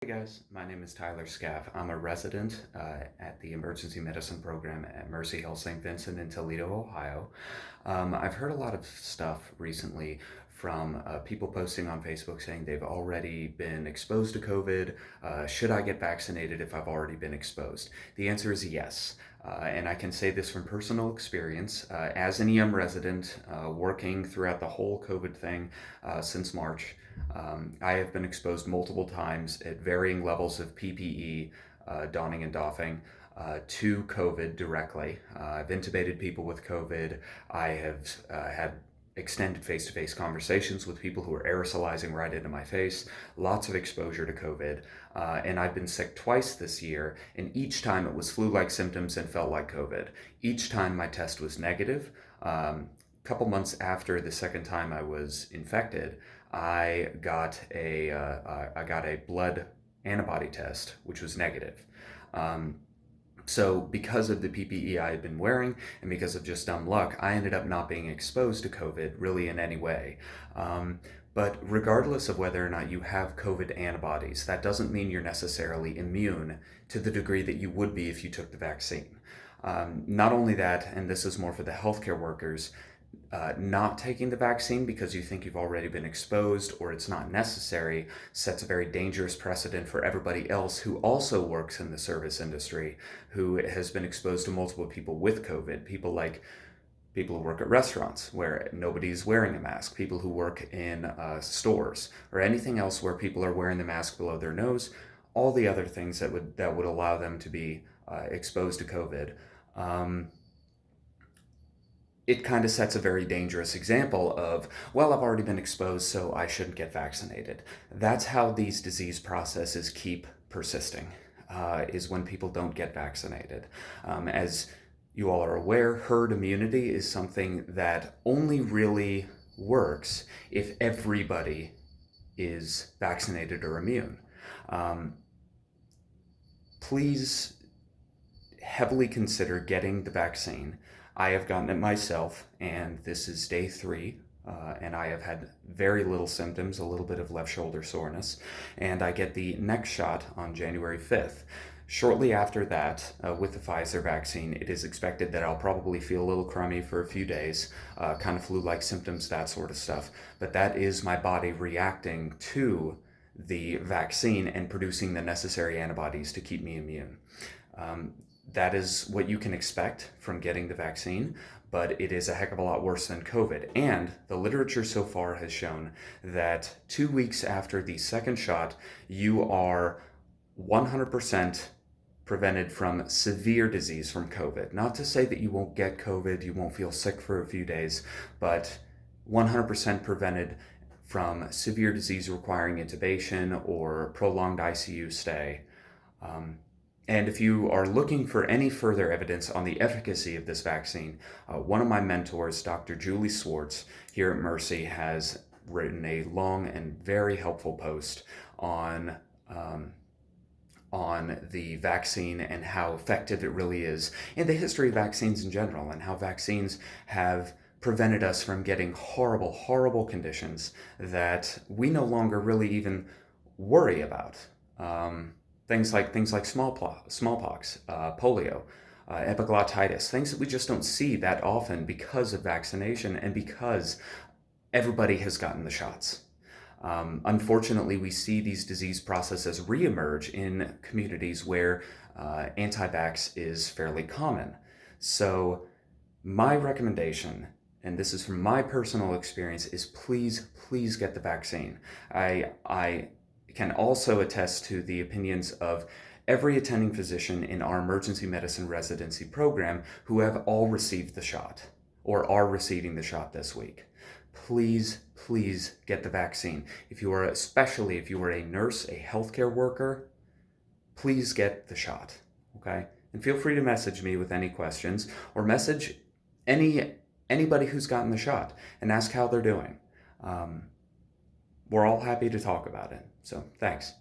Hey guys, my name is Tyler Scaff. I'm a resident at the emergency medicine program at Mercy Health St. Vincent in Toledo, Ohio. I've heard a lot of stuff recently from people posting on Facebook saying they've already been exposed to COVID. Should I get vaccinated if I've already been exposed? The answer is yes. And I can say this from personal experience. As an EM resident, working throughout the whole COVID thing since March, I have been exposed multiple times at varying levels of PPE, donning and doffing, to COVID directly. I've intubated people with COVID. I have had extended face-to-face conversations with people who are aerosolizing right into my face, lots of exposure to COVID. And I've been sick twice this year, and each time it was flu-like symptoms and felt like COVID. Each time my test was negative. Couple months after the second time I was infected, I got a blood antibody test, which was negative. So because of the PPE I had been wearing and because of just dumb luck, I ended up not being exposed to COVID really in any way. But regardless of whether or not you have COVID antibodies, that doesn't mean you're necessarily immune to the degree that you would be if you took the vaccine. Not only that, and this is more for the healthcare workers, not taking the vaccine because you think you've already been exposed or it's not necessary sets a very dangerous precedent for everybody else who also works in the service industry, who has been exposed to multiple people with COVID. People who work at restaurants where nobody's wearing a mask, people who work in stores, or anything else where people are wearing the mask below their nose, all the other things that would allow them to be exposed to COVID. It kind of sets a very dangerous example of, well, I've already been exposed, so I shouldn't get vaccinated. That's how these disease processes keep persisting, is when people don't get vaccinated. As you all are aware, herd immunity is something that only really works if everybody is vaccinated or immune. Please heavily consider getting the vaccine. I have gotten it myself, and this is day 3, and I have had very little symptoms, a little bit of left shoulder soreness, and I get the next shot on January 5th. Shortly after that, with the Pfizer vaccine, it is expected that I'll probably feel a little crummy for a few days, kind of flu-like symptoms, that sort of stuff, but that is my body reacting to the vaccine and producing the necessary antibodies to keep me immune. That is what you can expect from getting the vaccine, but it is a heck of a lot worse than COVID. And the literature so far has shown that 2 weeks after the second shot, you are 100% prevented from severe disease from COVID. Not to say that you won't get COVID, you won't feel sick for a few days, but 100% prevented from severe disease requiring intubation or prolonged ICU stay. And if you are looking for any further evidence on the efficacy of this vaccine, one of my mentors, Dr. Julie Swartz, here at Mercy, has written a long and very helpful post on the vaccine and how effective it really is, and the history of vaccines in general, and how vaccines have prevented us from getting horrible, horrible conditions that we no longer really even worry about. Things like smallpox, polio, epiglottitis, things that we just don't see that often because of vaccination and because everybody has gotten the shots. Unfortunately, we see these disease processes reemerge in communities where anti-vax is fairly common. So my recommendation, and this is from my personal experience, is please get the vaccine. I can also attest to the opinions of every attending physician in our emergency medicine residency program who have all received the shot or are receiving the shot this week. Please get the vaccine. Especially if you are a nurse, a healthcare worker, please get the shot, okay? And feel free to message me with any questions or message anybody who's gotten the shot and ask how they're doing. We're all happy to talk about it. So thanks.